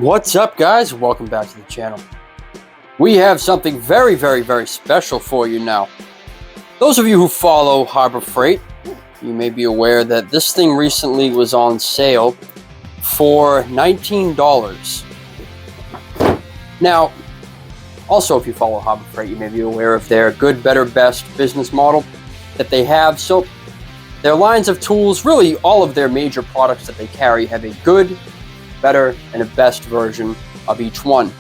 What's up, guys? Welcome back to the channel. We have something very, very, very special for you now. Those of you who follow Harbor Freight, you may be aware that this thing recently was on sale for $19. Now, also if you follow Harbor Freight, you may be aware of their good, better, best business model that they have. So their lines of tools, really all of their major products that they carry, have a good, better, and a best version of each one.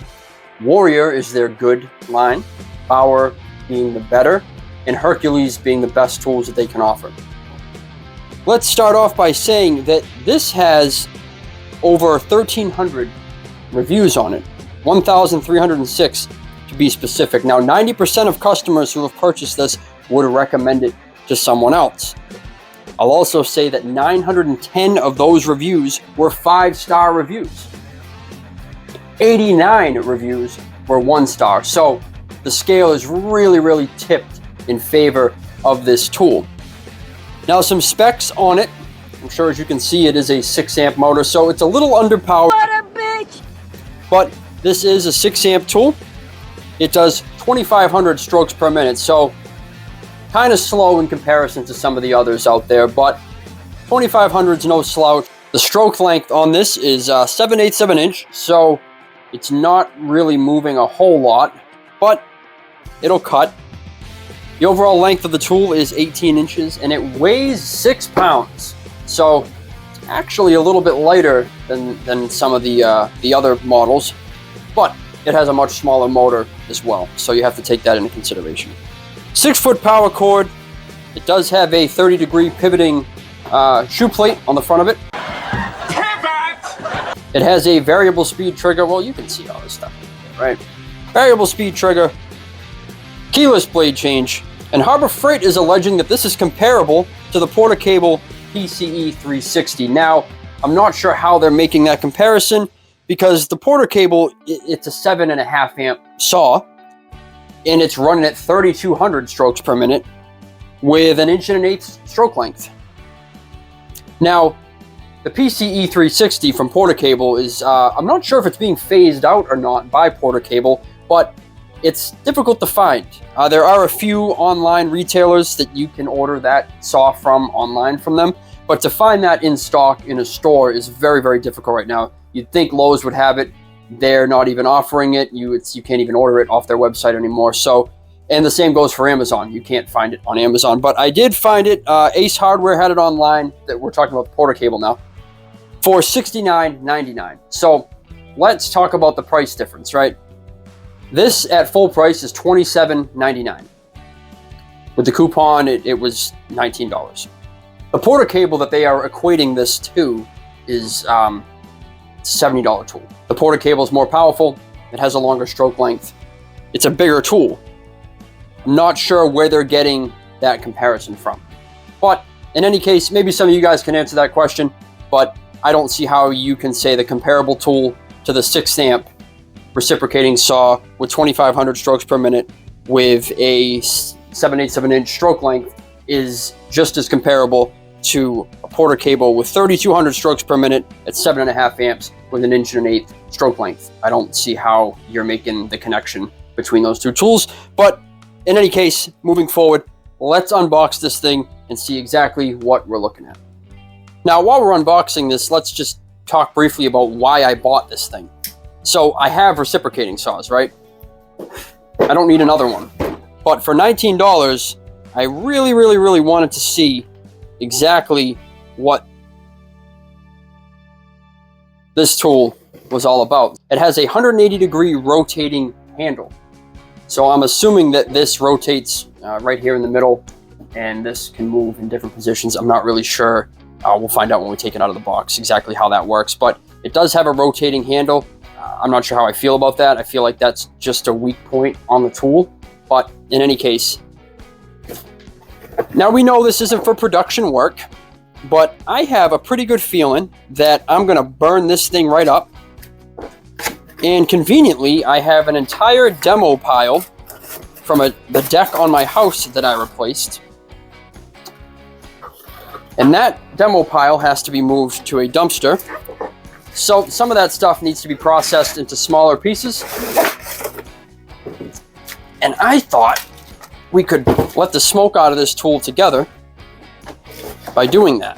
Warrior is their good line, Power being the better, and Hercules being the best tools that they can offer. Let's start off by saying that this has over 1,300 reviews on it, 1,306 to be specific. Now, 90% of customers who have purchased this would recommend it to someone else. I'll also say that 910 of those reviews were 5-star reviews. 89 reviews were 1-star. So the scale is really tipped in favor of this tool. Now, some specs on it. I'm sure as you can see, it is a 6-amp motor, so it's a little underpowered. What a bitch! But this is a 6-amp tool. It does 2,500 strokes per minute, so kind of slow in comparison to some of the others out there, but 2,500 is no slouch. The stroke length on this is 7/8 of an inch, so it's not really moving a whole lot, but it'll cut. The overall length of the tool is 18 inches, and it weighs 6 pounds, so it's actually a little bit lighter than some of the other models, but it has a much smaller motor as well, so you have to take that into consideration. 6-foot power cord. It does have a 30-degree pivoting shoe plate on the front of it. It has a variable speed trigger. Well, you can see all this stuff, right? Variable speed trigger, keyless blade change, and Harbor Freight is alleging that this is comparable to the Porter-Cable PCE 360. Now, I'm not sure how they're making that comparison because the Porter-Cable, it's a 7.5 amp saw, and it's running at 3,200 strokes per minute with an 1.1 inch stroke length. Now, the PCE 360 from Porter-Cable is, I'm not sure if it's being phased out or not by Porter-Cable, but it's difficult to find. There are a few online retailers that you can order that saw from online from them, but to find that in stock in a store is very difficult right now. You'd think Lowe's would have it. They're not even offering it. You can't even order it off their website anymore. So, and the same goes for Amazon. You can't find it on Amazon, but I did find it. Ace Hardware had it online. That we're talking about the Porter-Cable now for $69.99. So let's talk about the price difference, right? This at full price is $27.99. With the coupon, it was $19. The Porter-Cable that they are equating this to is $70 tool. The Porter-Cable is more powerful. It has a longer stroke length. It's a bigger tool. I'm not sure where they're getting that comparison from. But in any case, maybe some of you guys can answer that question, but I don't see how you can say the comparable tool to the 6-amp reciprocating saw with 2,500 strokes per minute with a 7/8 of an inch stroke length is just as comparable to a Porter-Cable with 3,200 strokes per minute at 7.5 amps with an 1.1 inch stroke length. I don't see how you're making the connection between those two tools. But in any case, moving forward, let's unbox this thing and see exactly what we're looking at. Now, while we're unboxing this, let's just talk briefly about why I bought this thing. So I have reciprocating saws, right? I don't need another one. But for $19, I really wanted to see exactly what this tool was all about. It has a 180-degree rotating handle. So I'm assuming that this rotates right here in the middle, and this can move in different positions. I'm not really sure. We'll find out when we take it out of the box exactly how that works, but it does have a rotating handle. I'm not sure how I feel about that. I feel like that's just a weak point on the tool, but in any case, now we know this isn't for production work, but I have a pretty good feeling that I'm gonna burn this thing right up. And conveniently, I have an entire demo pile from the deck on my house that I replaced. And that demo pile has to be moved to a dumpster. So some of that stuff needs to be processed into smaller pieces. And I thought we could let the smoke out of this tool together by doing that.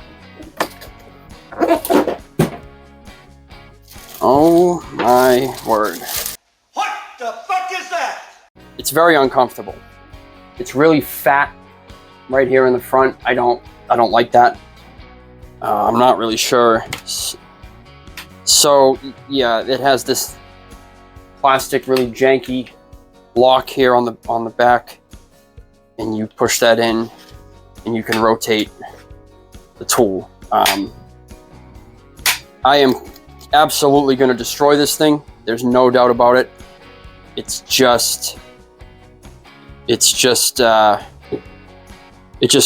Oh my word. What the fuck is that? It's very uncomfortable. It's really fat right here in the front. I don't like that. I'm not really sure. So yeah, it has this plastic, really janky lock here on the back, and you push that in, and you can rotate the tool. I am absolutely going to destroy this thing. There's no doubt about it. It just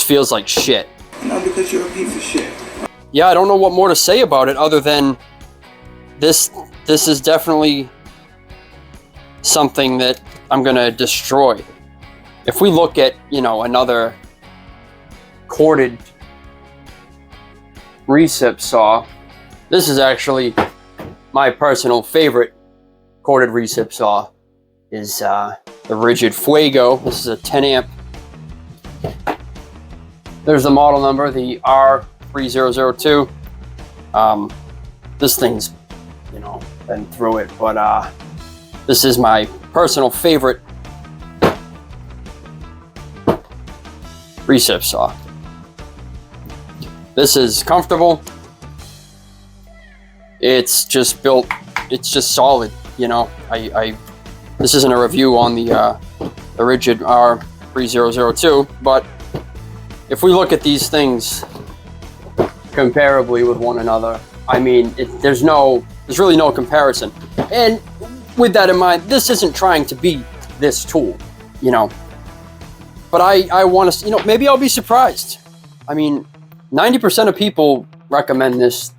feels like shit. No, because you're a piece of shit. Yeah, I don't know what more to say about it other than this is definitely something that I'm gonna destroy. If we look at, you know, another corded recip saw, this is actually my personal favorite corded recip saw, is the Ridgid Fuego. This is a 10 amp. There's the model number, the R3002. This thing's, you know, been through it, but this is my personal favorite recip saw. This is comfortable. It's just built, it's just solid, you know. This isn't a review on the Ridgid R3002, but if we look at these things comparably with one another, I mean, there's really no comparison. And with that in mind, this isn't trying to be this tool, you know. But I want to, you know, maybe I'll be surprised. I mean, 90% of people recommend this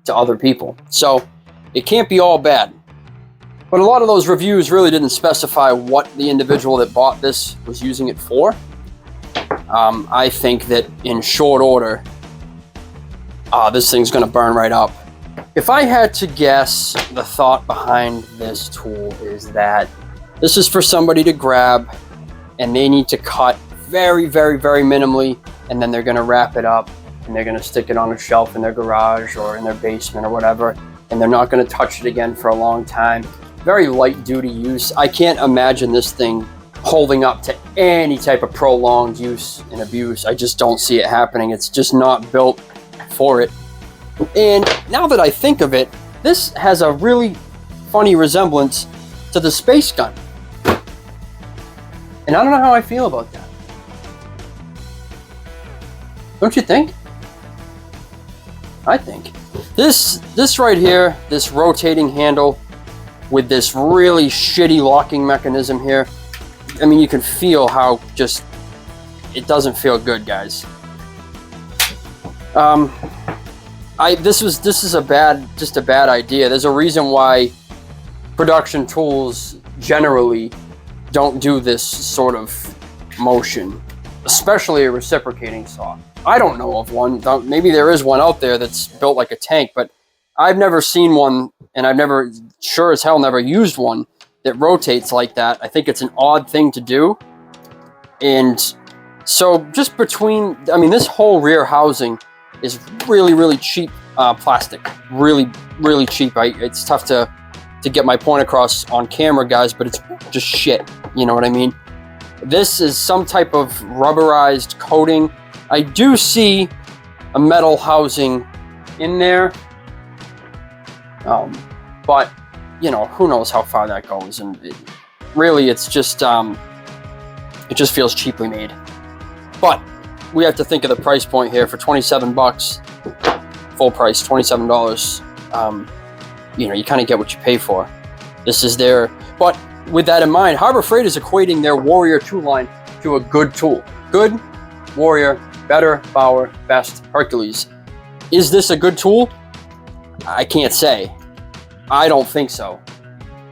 to other people, so it can't be all bad. But a lot of those reviews really didn't specify what the individual that bought this was using it for. I think that in short order, this thing's going to burn right up. If I had to guess, the thought behind this tool is that this is for somebody to grab and they need to cut very, very, very minimally, and then they're going to wrap it up and they're going to stick it on a shelf in their garage or in their basement or whatever, and they're not going to touch it again for a long time. Very light duty use. I can't imagine this thing holding up to any type of prolonged use and abuse. I just don't see it happening. It's just not built for it. And now that I think of it, this has a really funny resemblance to the Space Gun. And I don't know how I feel about that. Don't you think? I think. This right here, this rotating handle with this really shitty locking mechanism here, I mean, you can feel how just, it doesn't feel good, guys. This is just a bad idea. There's a reason why production tools generally don't do this sort of motion, especially a reciprocating saw. I don't know of one. Maybe there is one out there that's built like a tank, but I've never seen one, and I've never, sure as hell, never used one that rotates like that. I think it's an odd thing to do. And so just between, I mean, this whole rear housing is really, really cheap plastic. Really, really cheap. It's tough to get my point across on camera, guys, but it's just shit. You know what I mean? This is some type of rubberized coating. I do see a metal housing in there. But, you know, who knows how far that goes. And really, it's just, it just feels cheaply made. But we have to think of the price point here. For 27 bucks, full price, $27, you know, you kind of get what you pay for. This is their, but with that in mind, Harbor Freight is equating their Warrior 2 line to a good tool. Good, Warrior, better, Bauer, best, Hercules. Is this a good tool? I can't say. I don't think so.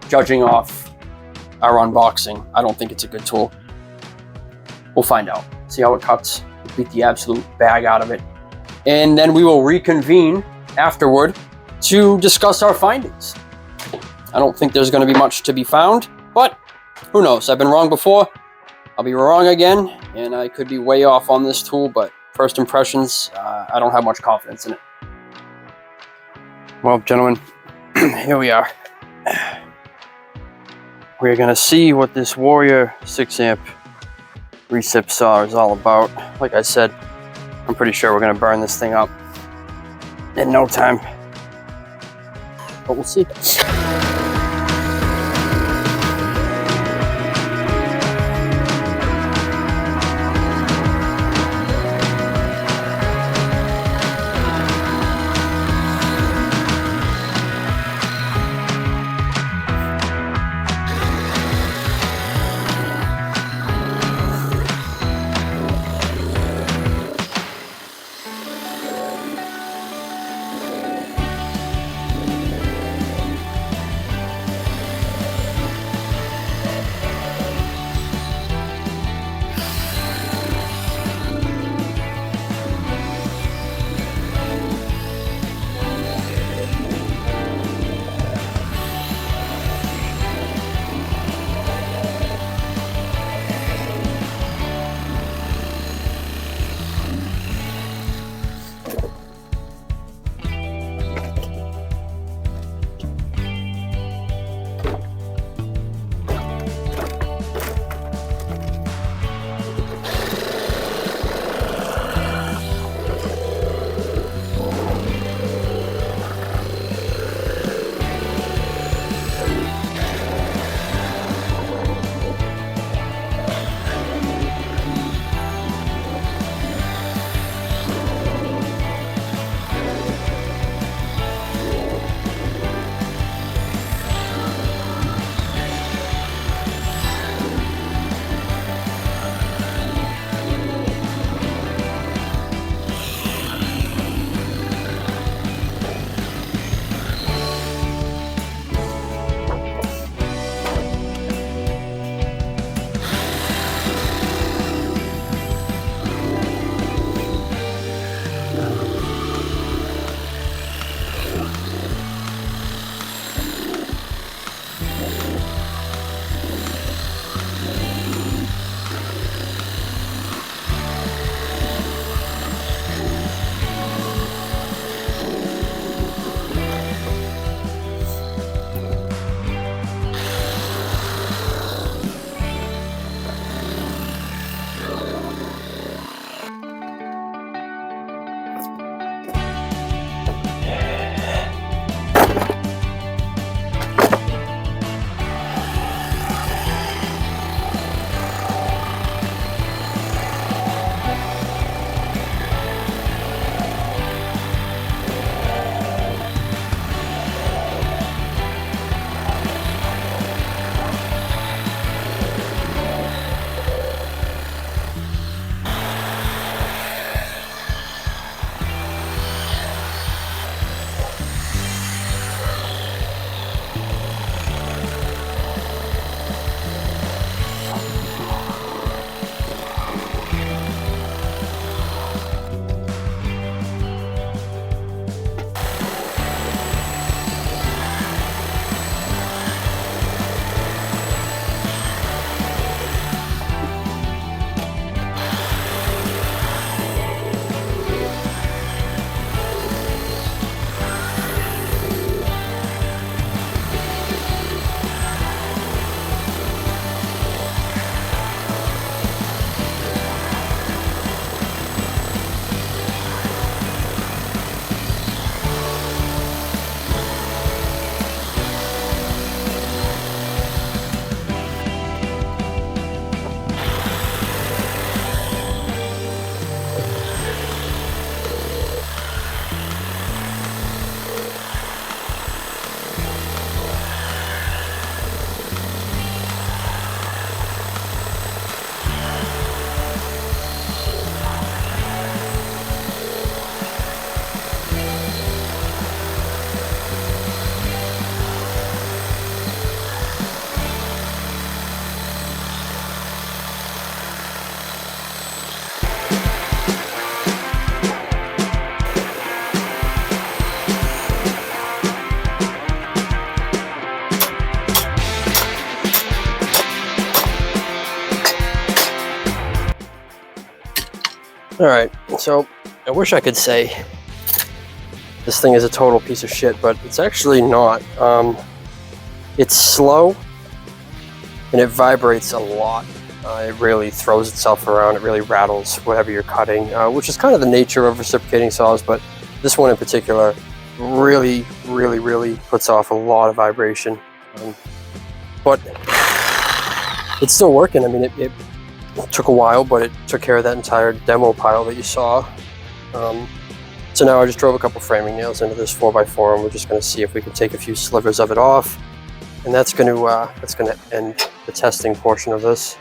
Judging off our unboxing, I don't think it's a good tool. We'll find out. See how it cuts. Beat the absolute bag out of it. And then we will reconvene afterward to discuss our findings. I don't think there's going to be much to be found, but who knows? I've been wrong before. I'll be wrong again, and I could be way off on this tool, but first impressions, I don't have much confidence in it. Well, gentlemen, here we are. We're going to see what this Warrior 6-amp recip saw is all about. Like I said, I'm pretty sure we're going to burn this thing up in no time. But we'll see. Alright, so I wish I could say this thing is a total piece of shit, but it's actually not. It's slow, and it vibrates a lot. It really throws itself around, it really rattles whatever you're cutting, which is kind of the nature of reciprocating saws, but this one in particular really puts off a lot of vibration. But it's still working. I mean, it took a while, but it took care of that entire demo pile that you saw. So now I just drove a couple framing nails into this 4x4, and we're just going to see if we can take a few slivers of it off, and that's going to end the testing portion of this.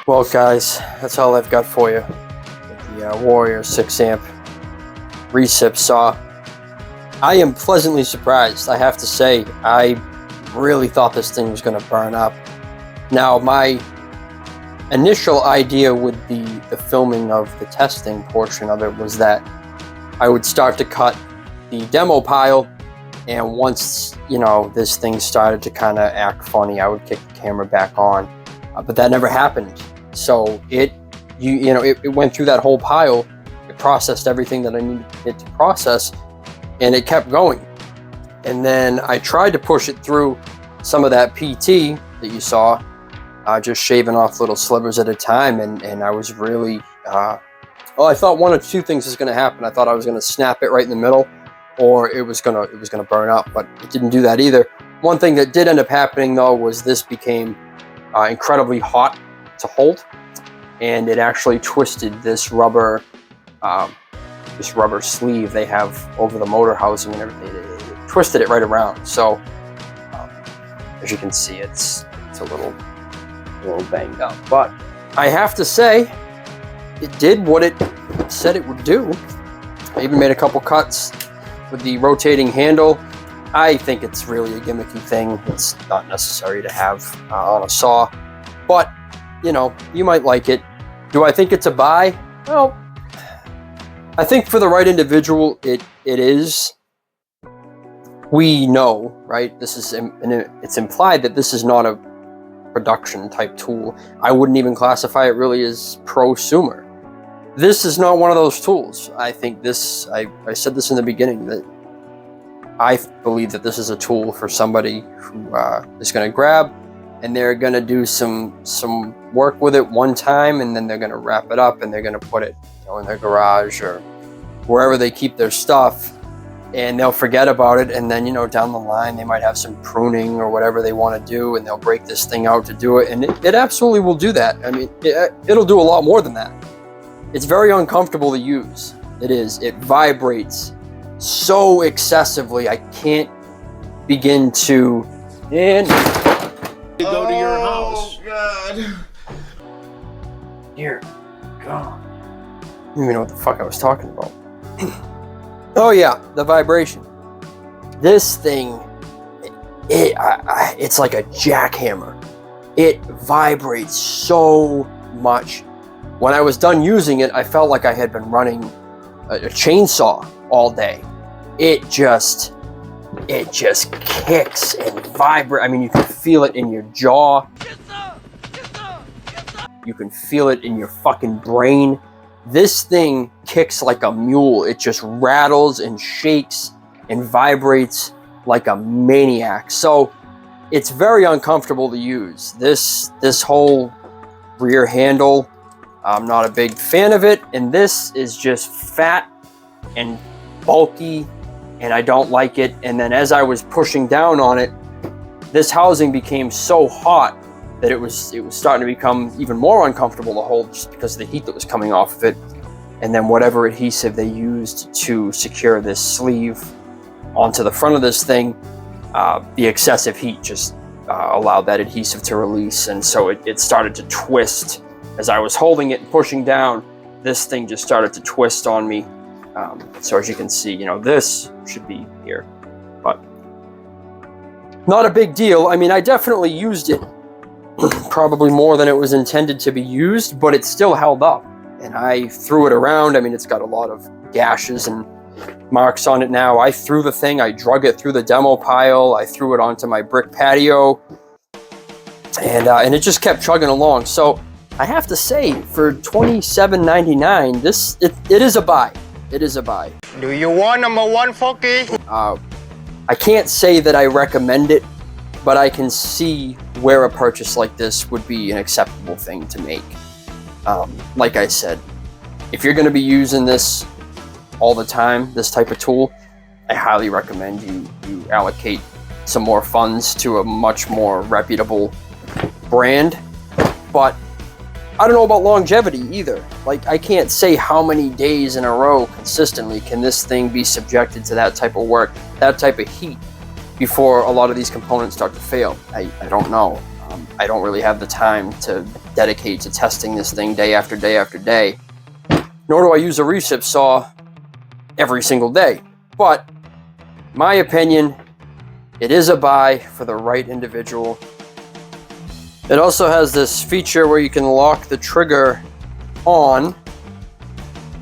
Well, guys, that's all I've got for you. The Warrior 6-amp recip saw. I am pleasantly surprised, I have to say. I really thought this thing was going to burn up. Now, my initial idea with the filming of the testing portion of it was that I would start to cut the demo pile, and once, you know, this thing started to kind of act funny, I would kick the camera back on. But that never happened. So it went through that whole pile, it processed everything that I needed it to process, and it kept going. And then I tried to push it through some of that PT that you saw, just shaving off little slivers at a time, and I was really, I thought one of two things was going to happen. I thought I was going to snap it right in the middle, or it was gonna burn up, but it didn't do that either. One thing that did end up happening, though, was this became incredibly hot to hold, and it actually twisted this rubber sleeve they have over the motor housing and everything. It twisted it right around. So as you can see, it's a little banged up, but I have to say it did what it said it would do. I even made a couple cuts with the rotating handle. I think it's really a gimmicky thing. It's not necessary to have on a saw, but you know, you might like it. Do I think it's a buy? Well, I think for the right individual, it is. We know, right? This is, it's implied that this is not a production type tool. I wouldn't even classify it really as prosumer. This is not one of those tools. I think this, I said this in the beginning, that I believe that this is a tool for somebody who is going to grab, and they're going to do some work with it one time, and then they're going to wrap it up, and they're going to put it, you know, in their garage or wherever they keep their stuff, and they'll forget about it, and then, you know, down the line they might have some pruning or whatever they want to do, and they'll break this thing out to do it, and it absolutely will do that. I mean, it'll do a lot more than that. It's very uncomfortable to use. It is. It vibrates so excessively. I can't begin to and go to your house. God. Dear God. I don't even know what the fuck I was talking about. Oh yeah, the vibration. This thing, it's like a jackhammer. It vibrates so much. When I was done using it, I felt like I had been running a chainsaw all day. It just kicks and vibrates. I mean, you can feel it in your jaw. You can feel it in your fucking brain. This thing kicks like a mule. It just rattles and shakes and vibrates like a maniac. So it's very uncomfortable to use. This whole rear handle, I'm not a big fan of it. And this is just fat and bulky, and I don't like it. And then as I was pushing down on it, this housing became so hot that it was starting to become even more uncomfortable to hold, just because of the heat that was coming off of it. And then whatever adhesive they used to secure this sleeve onto the front of this thing, the excessive heat just allowed that adhesive to release, and so it started to twist. As I was holding it and pushing down, this thing just started to twist on me. So as you can see, this should be here, but not a big deal. I mean, I definitely used it probably more than it was intended to be used, but it still held up, and I threw it around. I mean, it's got a lot of gashes and marks on it now. I threw the thing, I drug it through the demo pile, I threw it onto my brick patio, and it just kept chugging along. So I have to say, for $27.99, it is a buy. It is a buy. Do you want number one, Foky? I can't say that I recommend it, but I can see where a purchase like this would be an acceptable thing to make. Like I said, if you're going to be using this all the time, this type of tool, I highly recommend you allocate some more funds to a much more reputable brand. But I don't know about longevity either. Like, I can't say how many days in a row consistently can this thing be subjected to that type of work, that type of heat, before a lot of these components start to fail. I don't know. I don't really have the time to dedicate to testing this thing day after day after day. Nor do I use a recip saw every single day. But my opinion, it is a buy for the right individual. It also has this feature where you can lock the trigger on.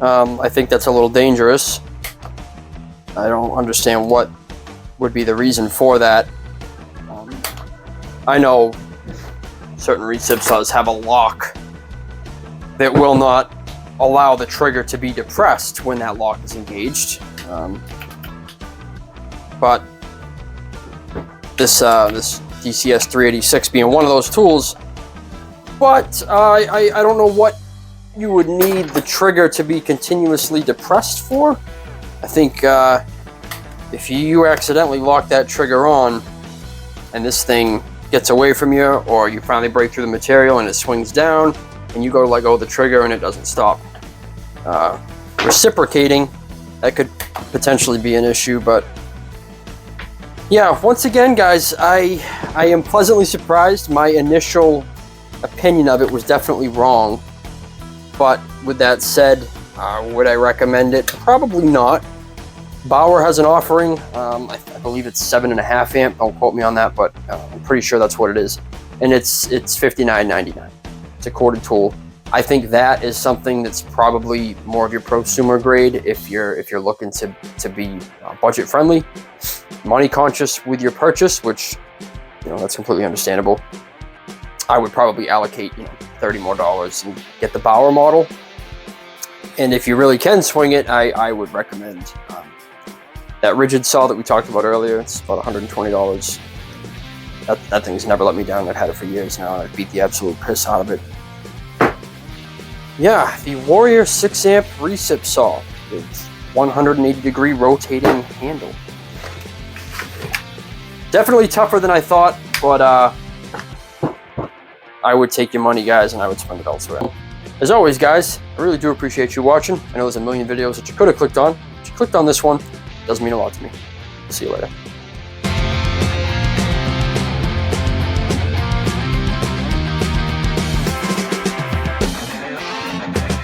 I think that's a little dangerous. I don't understand what would be the reason for that. I know certain recip saws have a lock that will not allow the trigger to be depressed when that lock is engaged. But this DCS 386 being one of those tools, but I don't know what you would need the trigger to be continuously depressed for. I think if you accidentally lock that trigger on and this thing gets away from you, or you finally break through the material and it swings down and you go to let go of the trigger and it doesn't stop reciprocating, that could potentially be an issue. But yeah, once again, guys, I am pleasantly surprised. My initial opinion of it was definitely wrong. But with that said, would I recommend it? Probably not. Bauer has an offering. I believe it's 7.5 amp. Don't quote me on that, but I'm pretty sure that's what it is. And it's $59.99. It's a corded tool. I think that is something that's probably more of your prosumer grade if you're looking to be budget friendly, money conscious with your purchase, which that's completely understandable. I would probably allocate $30 more and get the Bauer model. And if you really can swing it, I would recommend that rigid saw that we talked about earlier. It's about $120. That thing's never let me down. I've had it for years now. I beat the absolute piss out of it. Yeah, the Warrior 6 amp recip saw with 180-degree rotating handle. Definitely tougher than I thought, but I would take your money, guys, and I would spend it elsewhere. As always, guys, I really do appreciate you watching. I know there's a million videos that you could have clicked on, but you clicked on this one. It does mean a lot to me. See you later.